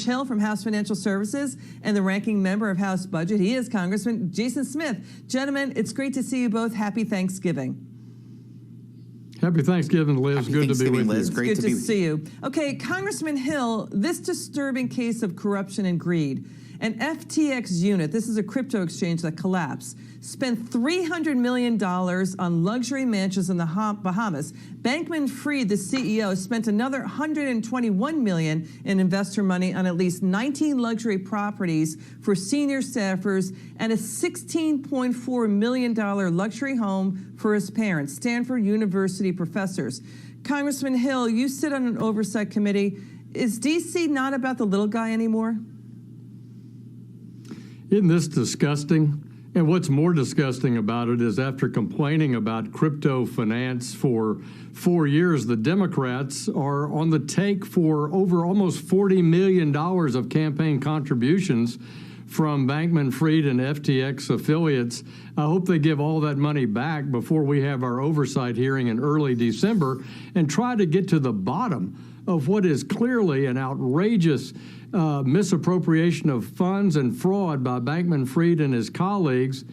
Hill from House Financial Services and the ranking member of House Budget. He is Congressman Jason Smith. Gentlemen, it's great to see you both. Happy Thanksgiving. Happy Thanksgiving, Liz. Happy Good to be with Liz. you. Great Good to see you. Okay, Congressman Hill, this disturbing case of corruption and greed. An FTX unit, this is a crypto exchange that collapsed, spent $300 million on luxury mansions in the Bahamas. Bankman-Fried, the CEO, spent another $121 million in investor money on at least 19 luxury properties for senior staffers and a $16.4 million luxury home for his parents, Stanford University professors. Congressman Hill, you sit on an oversight committee. Is D.C. not about the little guy anymore? Isn't this disgusting? And what's more disgusting about it is after complaining about crypto finance for 4 years, the Democrats are on the take for over almost $40 million of campaign contributions from Bankman-Fried and FTX affiliates. I hope they give all that money back before we have our oversight hearing in early December and try to get to the bottom of what is clearly an outrageous misappropriation of funds and fraud by Bankman-Fried and his colleagues.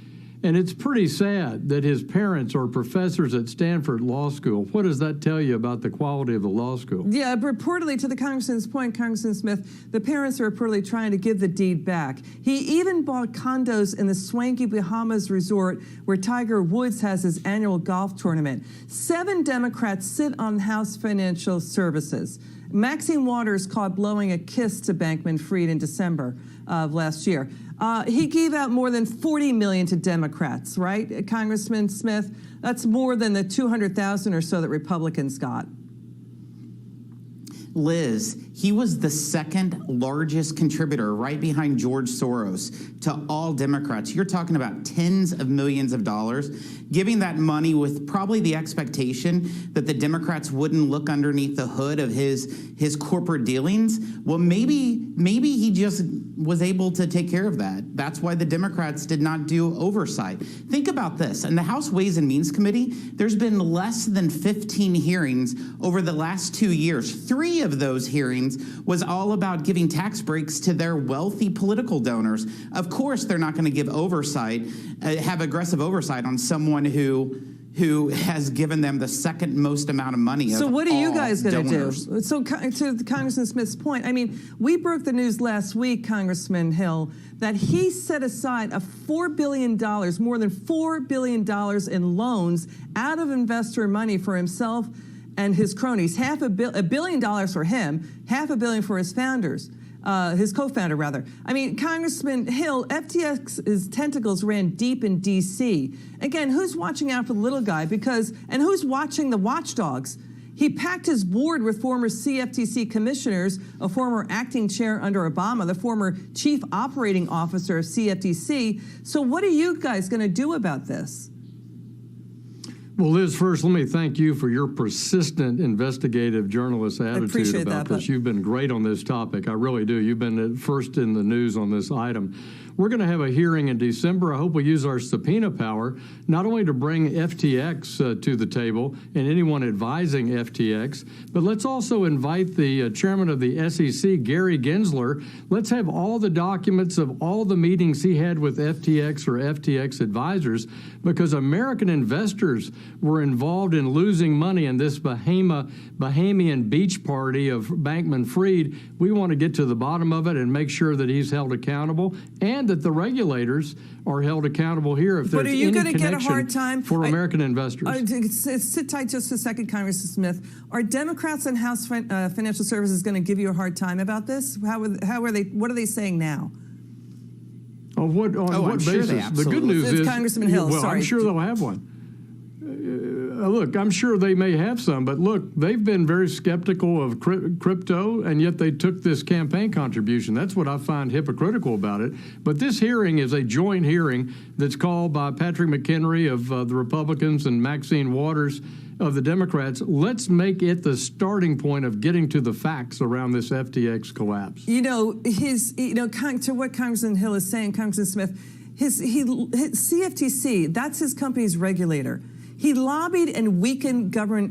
And it's pretty sad that his parents are professors at Stanford Law School. What does that tell you about the quality of the law school? Yeah, reportedly, to the congressman's point, Congressman Smith, the parents are reportedly trying to give the deed back. He even bought condos in the swanky Bahamas resort where Tiger Woods has his annual golf tournament. 7 Democrats sit on House Financial Services. Maxine Waters caught blowing a kiss to Bankman-Fried in December of last year. He gave out more than $40 million to Democrats, right, Congressman Smith? That's more than the $200,000 or so that Republicans got. Liz, he was the second largest contributor, right behind George Soros, to all Democrats. You're talking about tens of millions of dollars, giving that money with probably the expectation that the Democrats wouldn't look underneath the hood of his corporate dealings. Well, maybe he just was able to take care of that. That's why the Democrats did not do oversight. Think about this. In the House Ways and Means Committee, there's been less than 15 hearings over the last 2 years. 3 of those hearings was all about giving tax breaks to their wealthy political donors. Of course, they're not going to give oversight, have aggressive oversight on someone who has given them the second most amount of money. So what are you guys going to do? So to Congressman Smith's point, I mean, we broke the news last week, Congressman Hill, that he set aside a $4 billion, more than $4 billion in loans out of investor money for himself and his cronies. $1 billion for him, $500 million for his founders. His co-founder, rather. I mean, Congressman Hill, FTX's tentacles ran deep in D.C. Again, who's watching out for the little guy? And who's watching the watchdogs? He packed his board with former CFTC commissioners, a former acting chair under Obama, the former chief operating officer of CFTC. So what are you guys going to do about this? Well, Liz, first, let me thank you for your persistent investigative journalist attitude about this. You've been great on this topic. I really do. You've been first in the news on this item. We're going to have a hearing in December. I hope we use our subpoena power not only to bring FTX to the table and anyone advising FTX, but let's also invite the chairman of the SEC, Gary Gensler. Let's have all the documents of all the meetings he had with FTX or FTX advisors, because American investors were involved in losing money in this Bahamian beach party of Bankman-Fried. We want to get to the bottom of it and make sure that he's held accountable and that the regulators are held accountable here if there's any connection get a hard time for American investors. Sit tight just a second, Congressman Smith. Are Democrats and House Financial Services going to give you a hard time about this? What are they saying now? On what basis? Sure the good news is Congressman Hill. Well, sorry. I'm sure they'll have one. Look, I'm sure they may have some, but look, they've been very skeptical of crypto, and yet they took this campaign contribution. That's what I find hypocritical about it. But this hearing is a joint hearing that's called by Patrick McHenry of the Republicans and Maxine Waters of the Democrats. Let's make it the starting point of getting to the facts around this FTX collapse. To what Congressman Hill is saying, Congressman Smith, his CFTC, that's his company's regulator. He lobbied and weakened government